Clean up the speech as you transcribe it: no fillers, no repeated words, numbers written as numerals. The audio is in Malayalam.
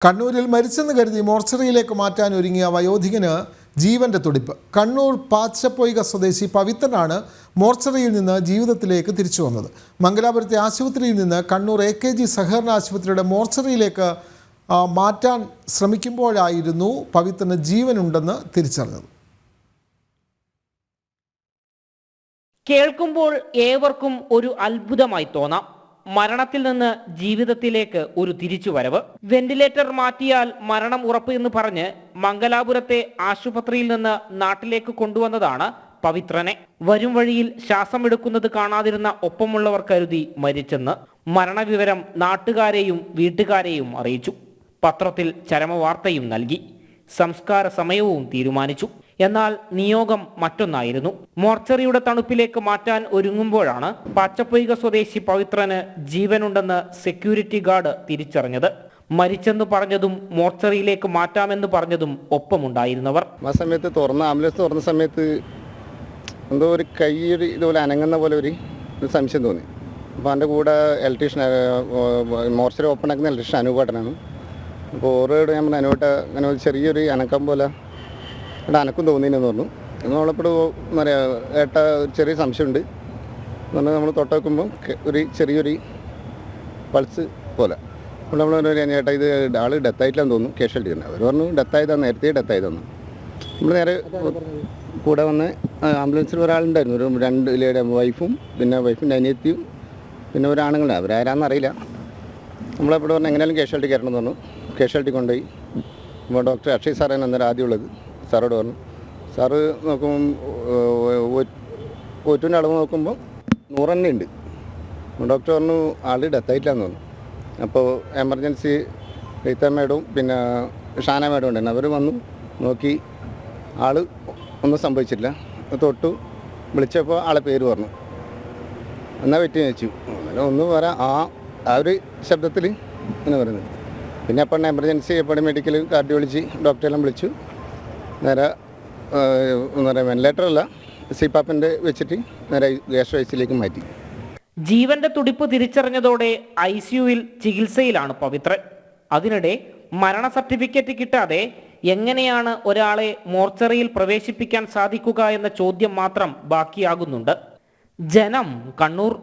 കണ്ണൂരിൽ മരിച്ചെന്ന് കരുതി മോർച്ചറിയിലേക്ക് മാറ്റാൻ ഒരുങ്ങിയ വയോധികന് ജീവന്റെ തുടിപ്പ്. കണ്ണൂർ പാച്ചപ്പൊയ്ക സ്വദേശി പവിത്രനാണ് മോർച്ചറിയിൽ നിന്ന് ജീവിതത്തിലേക്ക് തിരിച്ചു വന്നത്. മംഗലാപുരത്തെ ആശുപത്രിയിൽ നിന്ന് കണ്ണൂർ AKG സഹകരണ ആശുപത്രിയുടെ മോർച്ചറിയിലേക്ക് മാറ്റാൻ ശ്രമിക്കുമ്പോഴായിരുന്നു പവിത്രന് ജീവനുണ്ടെന്ന് തിരിച്ചറിഞ്ഞത്. കേൾക്കുമ്പോൾ ഏവർക്കും ഒരു അത്ഭുതമായി തോന്നാം. മരണത്തിൽ നിന്ന് ജീവിതത്തിലേക്ക് ഒരു തിരിച്ചുവരവ്. വെന്റിലേറ്റർ മാറ്റിയാൽ മരണം ഉറപ്പ് എന്ന് പറഞ്ഞ് മംഗലാപുരത്തെ ആശുപത്രിയിൽ നിന്ന് നാട്ടിലേക്ക് കൊണ്ടുവന്നതാണ് പവിത്രനെ. വരും വഴിയിൽ ശ്വാസമെടുക്കുന്നത് കാണാതിരുന്ന ഒപ്പമുള്ളവർ കരുതി മരിച്ചെന്ന്. മരണവിവരം നാട്ടുകാരെയും വീട്ടുകാരെയും അറിയിച്ചു. പത്രത്തിൽ ചരമവാർത്തയും നൽകി. സംസ്കാര സമയവും തീരുമാനിച്ചു. എന്നാൽ നിയോഗം മറ്റൊന്നായിരുന്നു. മോർച്ചറിയുടെ തണുപ്പിലേക്ക് മാറ്റാൻ ഒരുങ്ങുമ്പോഴാണ് പാച്ചപ്പൊയ്ക സ്വദേശി പവിത്രന് ജീവനുണ്ടെന്ന് സെക്യൂരിറ്റി ഗാർഡ് തിരിച്ചറിഞ്ഞത്. മരിച്ചെന്ന് പറഞ്ഞതും മോർച്ചറിയിലേക്ക് മാറ്റാമെന്ന് പറഞ്ഞതും ഒപ്പമുണ്ടായിരുന്നവർ. ആ സമയത്ത് ആംബുലൻസ് തുറന്ന സമയത്ത് എന്തോ ഒരു കൈ ഇതുപോലെ അനങ്ങുന്ന പോലെ ഒരു സംശയം തോന്നി. അപ്പോൾ എൻ്റെ കൂടെ ഇലക്ട്രീഷ്യൻ, മോർച്ചറി ഓപ്പൺ ആക്കുന്ന ഇലക്ട്രീഷ്യൻ അനൂപേട്ടനാണ്. അപ്പോൾ ഓരോട് ഞാൻ അനൂപേട്ട അങ്ങനെ ചെറിയൊരു അനക്കം പോലെ ഇവിടെ അനക്കം തോന്നിയെന്ന് പറഞ്ഞു. നമ്മളെപ്പോഴും എന്താ പറയുക, ഏട്ട ചെറിയ സംശയമുണ്ട് എന്ന് പറഞ്ഞാൽ നമ്മൾ തൊട്ട് വെക്കുമ്പോൾ ഒരു ചെറിയൊരു പൾസ് പോലെ. അപ്പോൾ നമ്മൾ ഏട്ടാ ഇത് ആൾ ഡെത്തായിട്ടില്ലാന്ന് തോന്നുന്നു, കാഷ്വാലിറ്റി തന്നെ. അവർ പറഞ്ഞു ഡെത്തായതാണ്, നേരത്തെ ഡെത്തായതാണ്. നമ്മൾ നേരെ കൂടെ വന്ന് ആംബുലൻസിൽ ഒരാളുണ്ടായിരുന്നു, ഒരു 2 ലേഡി വൈഫും പിന്നെ വൈഫിൻ്റെ അനിയത്തിയും പിന്നെ ഒരാണുങ്ങളുണ്ട്. അവരാരാന്നറിയില്ല. നമ്മളെപ്പോഴും പറഞ്ഞു എങ്ങനെയാലും കാഷ്വാലിറ്റി കയറണം എന്ന് പറഞ്ഞു. കാഷ്വാലിറ്റി കൊണ്ടുപോയി. ഇപ്പോൾ ഡോക്ടർ അക്ഷയ് സാറാണ് അന്നേരം ആദ്യമുള്ളത്. സാറോട് പറഞ്ഞു. സാറ് നോക്കുമ്പം ഒറ്റൻ്റെ അളവ് നോക്കുമ്പോൾ 100 തന്നെ ഉണ്ട്. ഡോക്ടർ പറഞ്ഞു ആൾ ഡെത്തായിട്ടില്ലാന്ന് പറഞ്ഞു. അപ്പോൾ എമർജൻസി റീത്ത മേഡവും പിന്നെ ഷാന മേഡം ഉണ്ടായിരുന്നു. അവർ വന്നു നോക്കി. ആൾ ഒന്നും സംഭവിച്ചില്ല. തൊട്ടു വിളിച്ചപ്പോൾ ആളെ പേര് പറഞ്ഞു. എന്നാൽ പറ്റി വെച്ചു. അങ്ങനെ ഒന്നും പറയാം ആ ഒരു ശബ്ദത്തിൽ അങ്ങനെ പറയുന്നത്. പിന്നെ അപ്പം എമർജൻസി എപ്പോഴും മെഡിക്കൽ കാർഡിയോളജി ഡോക്ടറെല്ലാം വിളിച്ചു. നേരെ എന്താ പറയുക, വെന്റിലേറ്ററല്ല, സിപാപ്പിൻ്റെ വെച്ചിട്ട് നേരെ ഗ്യാസ്ട്രൈസിലേക്ക് മാറ്റി. ജീവന്റെ തുടിപ്പ് തിരിച്ചറിഞ്ഞതോടെ ICUവിൽ ചികിത്സയിലാണ് പവിത്രൻ. അതിനിടെ മരണ സർട്ടിഫിക്കറ്റ് കിട്ടാതെ എങ്ങനെയാണ് ഒരാളെ മോർച്ചറിയിൽ പ്രവേശിപ്പിക്കാൻ സാധിക്കുക എന്ന ചോദ്യം മാത്രം ബാക്കിയാകുന്നുണ്ട്. ജനം, കണ്ണൂർ.